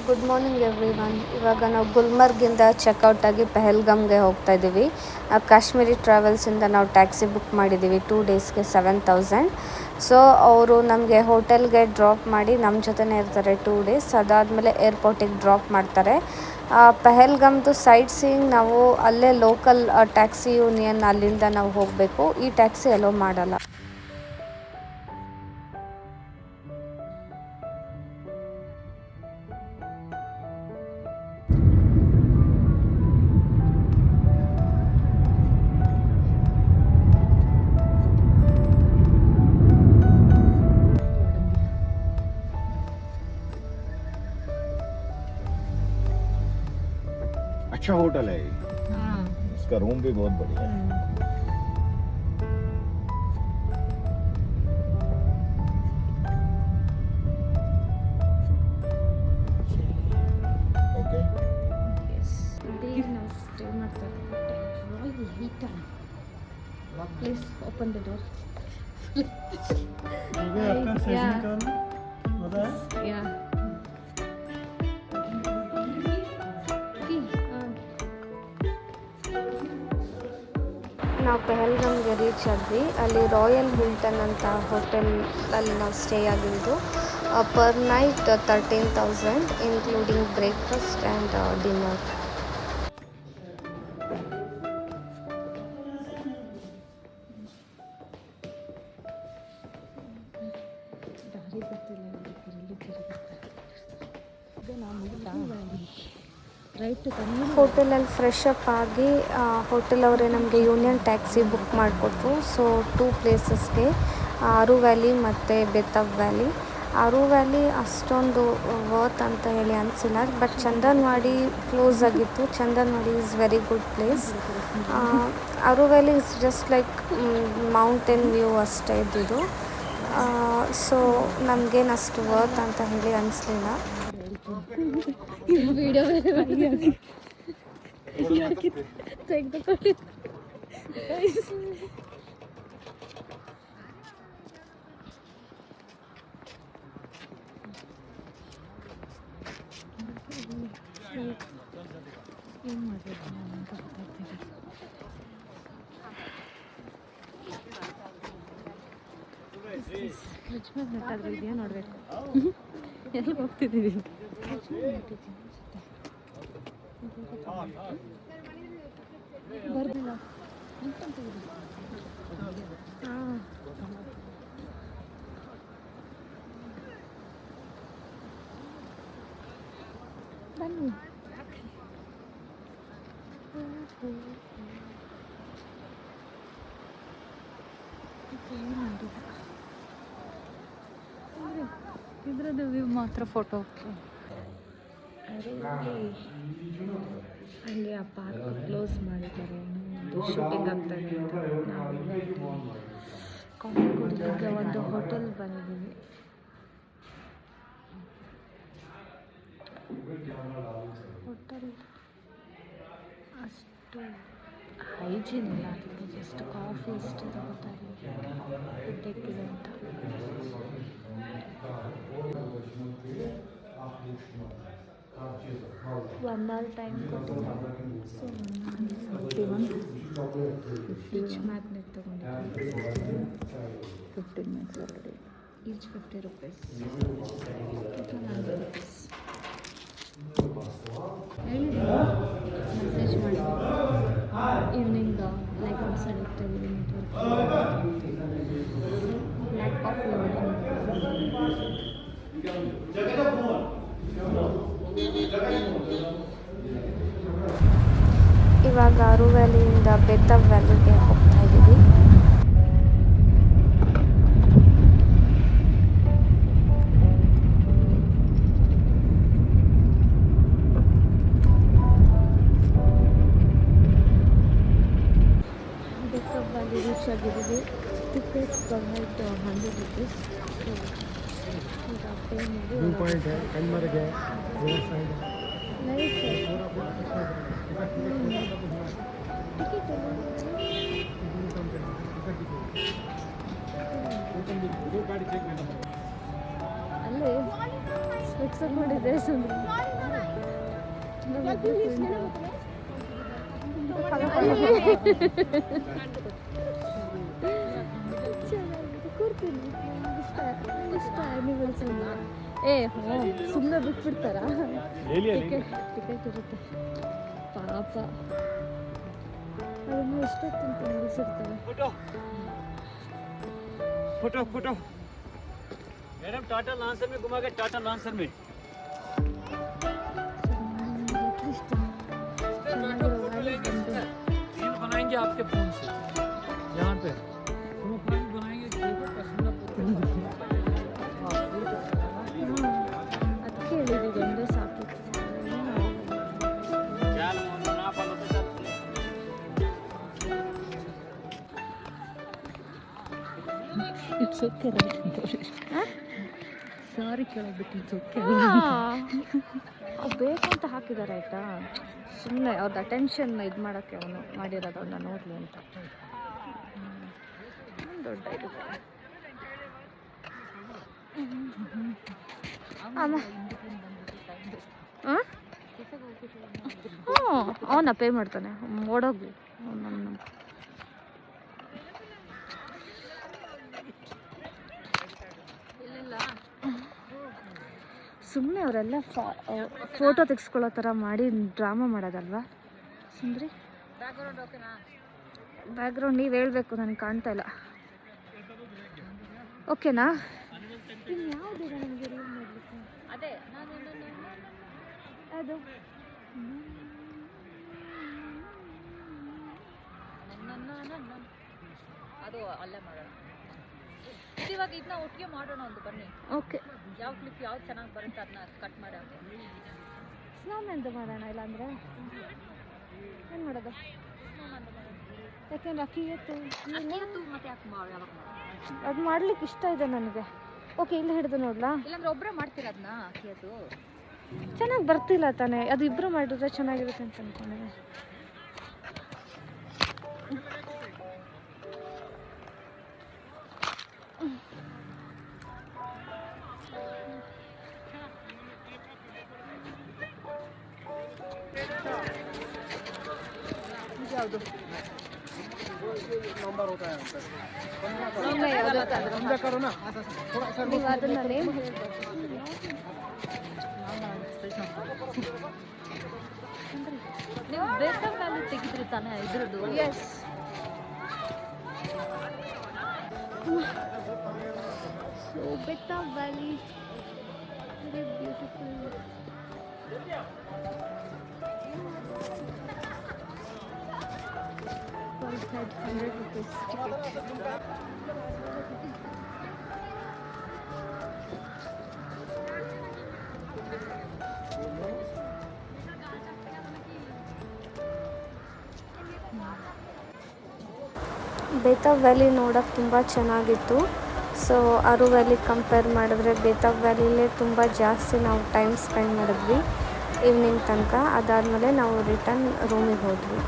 Good morning everyone. ಇವಾಗ ನಾವು ಗುಲ್ಮರ್ಗಿಂದ checkout ಆಗಿ ಪೆಹಲ್ಗಮ್ಗೆ ಹೋಗ್ತಾ ಇದ್ದೀವಿ. ಕಾಶ್ಮೀರಿ ಟ್ರಾವೆಲ್ಸಿಂದ ನಾವು ಟ್ಯಾಕ್ಸಿ ಬುಕ್ ಮಾಡಿದ್ದೀವಿ 2 ಡೇಸ್ಗೆ 7,000. ಸೊ ಅವರು ನಮಗೆ ಹೋಟೆಲ್ಗೆ ಡ್ರಾಪ್ ಮಾಡಿ ನಮ್ಮ ಜೊತೆನೇ ಇರ್ತಾರೆ 2 ಡೇಸ್. ಅದಾದಮೇಲೆ ಏರ್ಪೋರ್ಟಿಗೆ ಡ್ರಾಪ್ ಮಾಡ್ತಾರೆ. ಪೆಹಲ್ಗಮ್ದು ಸೈಟ್ ಸೀಯಿಂಗ್ ನಾವು ಅಲ್ಲೇ ಲೋಕಲ್ ಟ್ಯಾಕ್ಸಿ ಯೂನಿಯನ್ ಅಲ್ಲಿಂದ ನಾವು ಹೋಗಬೇಕು. ಈ ಟ್ಯಾಕ್ಸಿ ಅಲೋ ಮಾಡಲ್ಲ. अच्छा होटल है ये। इसका रूम भी बहुत बढ़िया है। Okay Please open the door. Yeah. ನಾವು ಪೆಹಲ್ಗಮ್ಗೆ ರೀಚ್ ಆದ್ವಿ. ಅಲ್ಲಿ ರಾಯಲ್ ಹಿಲ್ಟನ್ ಅಂತ ಹೋಟೆಲಲ್ಲಿ ನಾವು ಸ್ಟೇ ಆಗಿದ್ದು. Per night 13,000 including breakfast and dinner. ಹೋಟೆಲಲ್ಲಿ ಫ್ರೆಶ್ ಅಪ್ ಆಗಿ ಹೋಟೆಲ್ ಅವರೇ ನಮಗೆ ಯೂನಿಯನ್ ಟ್ಯಾಕ್ಸಿ ಬುಕ್ ಮಾಡಿಕೊಟ್ರು. ಸೊ 2 ಪ್ಲೇಸಸ್ಗೆ, ಆರು ವ್ಯಾಲಿ ಮತ್ತು ಬೆತವ್ ವ್ಯಾಲಿ. ಆರು ವ್ಯಾಲಿ ಅಷ್ಟೊಂದು ವರ್ತ್ ಅಂತ ಹೇಳಿ ಅನಿಸಿಲ್ಲ, ಬಟ್ ಚಂದನ್ವಾಡಿ ಕ್ಲೋಸ್ ಆಗಿತ್ತು. ಚಂದನ್ವಾಡಿ ಈಸ್ ವೆರಿ ಗುಡ್ ಪ್ಲೇಸ್. ಆರು valley is just like mountain view ಅಷ್ಟೇ ಇದ್ದಿದ್ದು. ಸೊ ನಮಗೇನು ಅಷ್ಟು ವರ್ತ್ ಅಂತ ಹೇಳಿ ಅನಿಸ್ಲಿಲ್ಲ. ಇದೆಯಾ ನೋಡಬೇಕು. ಎಲ್ಲಿಗೆ ಹೋಗ್ತಿದ್ದೀವಿ? ಬರ್ದಿಲ್ಲ. ಹಾಂ, ಬನ್ನಿ. ಇದ್ರದ್ದು ವ್ಯೂ ಮಾತ್ರ ಫೋಟೋ. ಅಲ್ಲಿ ಆ ಪಾರ್ಕ್ ಕ್ಲೋಸ್ ಮಾಡಿದ್ದಾರೆ, ಶೂಟಿಂಗ್ ಆಗ್ತಾರೆ ಅಂತ. ಕಾಫಿ ಕುಡಿಲಿಕ್ಕೆ ಒಂದು ಹೋಟೆಲ್ ಬಂದಿದ್ದೀವಿ. ಹೋಟೆಲ್ ಅಷ್ಟು ಹೈಜೀನ್ ಇಲ್ಲ, ಅದಕ್ಕೆ ಜಸ್ಟ್ ಕಾಫಿ ಇಷ್ಟು ತಗೋತಾರೆ ಊಟಕ್ಕಿದೆ ಅಂತ. 1 hour ಟೈಮ್ ಕೊಟ್ಟಿದ್ದಾರೆ. ಸೊ ಈಚ್ ಮ್ಯಾಗ್ನೆಟ್ ತೊಗೊಂಡಿದ್ದೀನಿ. 15 minutes ಆಲ್ರೆಡಿ. Each 50 rupees. ಹೇಳಿದ್ದೀನಿ, ಮೆಸೇಜ್ ಮಾಡಿದ್ದೀನಿ. ಈವ್ನಿಂಗ್ ಲೈಕ್ ಔಟ್ಸೈಡ್ ಹೋಗ್ತಾ ಇದ್ದೀವಿ, ನೆಟ್ವರ್ಕ್ ಬ್ಲ್ಯಾಕ್ ಕಾಫಿ ಇವಾಗ ಆರು ವ್ಯಾಲಿಯಿಂದ ಬೆತವ್ ವ್ಯಾಲಿಗೆ ಹೋಗ್ತಾ ಇದ್ದೀವಿ. ಬೆತವ್ ವ್ಯಾಲಿ ರೀಚ್ ಆಗಿದ್ದೀವಿ. Ticket per night 100 rupees. Pay ಮಾಡಿ ಅಲ್ಲೇ ಸ್ಪೆಕ್ಸ್ ಹಾಕೊಂಡಿದ್ದೆ ಸುಂದರ. ಕೂರ್ತೀನಿ ಇಷ್ಟ ಆ್ಯನಿವಲ್ಸ್ ಹ್ಞೂ ಸುಮ್ಮನೆ ಬಿಟ್ಬಿಡ್ತಾರ. ಟಿಕೆಟ್ ಇರುತ್ತೆ ಪಾಪ. ಅದನ್ನು ಎಷ್ಟೊತ್ತಂತ ನಿಲ್ಲಿಸಿರ್ತಾರೆ. फोटो फोटो मैडम टाटा लॉन्सर में घुमा के टाटा लॉन्सर में रील बनाएंगे आपके फोन से यहाँ पे प्रोफाइल बनाएंगे देखो पसंद ಅದಕ್ಕೆ ಹೇಳಿದ್ದೀವಿ ಒಂದೇ ಸಾಕು. ಇಟ್ಸ್ ಓಕೆ ಸಾರಿ ಕೇಳೋದಕ್ಕೆ ಇಟ್ಸ್ ಓಕೆ. ಅವ್ರು ಬೇಕಂತ ಹಾಕಿದ್ದಾರೆ ಆಯಿತಾ, ಸುಮ್ಮನೆ ಅವ್ರದ್ದು ಅಟೆನ್ಷನ್ ಇದು ಮಾಡೋಕ್ಕೆ ಅವನು ಮಾಡಿರೋದು, ಅವನ್ನ ನೋಡಲಿ ಅಂತ. ದೊಡ್ಡ ಇದು ಹ್ಞೂ ಅವನ ಪೇ ಮಾಡ್ತಾನೆ, ಓಡೋಗ್ಲಿ ನನ್ನ. ಸುಮ್ಮನೆ ಅವರೆಲ್ಲ ಫೋಟೋ ತೆಗೆಸ್ಕೊಳ್ಳೋ ಥರ ಮಾಡಿ ಡ್ರಾಮಾ ಮಾಡೋದಲ್ವಾ ಸುಂದ್ರಿ? ಬ್ಯಾಕ್ಗ್ರೌಂಡ್ ನೀವು ಹೇಳಬೇಕು, ನನಗೆ ಕಾಣ್ತಾ ಇಲ್ಲ. ಓಕೆನಾ? ಯಾವುದಿದೆ ನನಗೆ ರೀಲ್ ಮಾಡಲಿಕ್ಕೆ? ಅದೇ ಅದು ಅದು ಅಲ್ಲೇ ಮಾಡೋಣ. ಇವಾಗ ಇದನ್ನ ಒಟ್ಟಿಗೆ ಮಾಡೋಣ ಒಂದು, ಬನ್ನಿ. ಓಕೆ, ಯಾವ ಕ್ಲಿಪ್ ಯಾವ್ದು ಚೆನ್ನಾಗಿ ಬರುತ್ತೆ ಅದನ್ನ ಕಟ್ ಮಾಡಿ ಸ್ನಾನಂದು ಮಾಡೋಣ. ಇಲ್ಲಾಂದರೆ ಏನು ಮಾಡೋದು? ಯಾಕೆಂದ್ರೆ ಅಕ್ಕಿಗೆತ್ತು ಮತ್ತೆ ಯಾಕೆ ಯಾವಾಗ ಅದು ಮಾಡ್ಲಿಕ್ಕೆ ಇಷ್ಟ ಇದೆ ನನಗೆ. ಓಕೆ, ಇಲ್ಲಿ ಹಿಡಿದು ನೋಡ್ಲಾ? ಇಲ್ಲಾಂದ್ರೆ ಒಬ್ಬರೇ ಮಾಡ್ತೀರ ಅದನ್ನ ಅಕ್ಕಿಯದು? ಚೆನ್ನಾಗಿ ಬರ್ತಿಲ್ಲ ತಾನೇ, ಅದು ಇಬ್ಬರು ಮಾಡಿದ್ರೆ ಚೆನ್ನಾಗಿರುತ್ತೆ ಅಂತ ಅಂದ್ಕೊಂಡಿದ್ದೆ. ಯಾವುದು ನೀವು ಅದನ್ನ ನೇಮ್ ಹೇಳ್ಬೋದು. ನೀವು ಬೇಕಂತ ಅಲ್ಲಿ ತೆಗಿದ್ರಿ ತಾನೇ ಇದ್ರದ್ದು? ಎಸ್. ಸೊ ಬೆಟ್ಟ valley very beautiful. had 100 rupees ticket. Betaab valley ನೋಡೋಕ್ಕೆ ತುಂಬ ಚೆನ್ನಾಗಿತ್ತು. ಸೊ ಅರು ವ್ಯಾಲಿ ಕಂಪೇರ್ ಮಾಡಿದ್ರೆ ಬೇತಾಬ್ ವ್ಯಾಲಿಲೇ ತುಂಬ ಜಾಸ್ತಿ ನಾವು ಟೈಮ್ ಸ್ಪೆಂಡ್ ಮಾಡಿದ್ವಿ ಈವ್ನಿಂಗ್ ತನಕ. ಅದಾದಮೇಲೆ ನಾವು ರಿಟರ್ನ್ ರೂಮಿಗೆ ಹೋದ್ವಿ.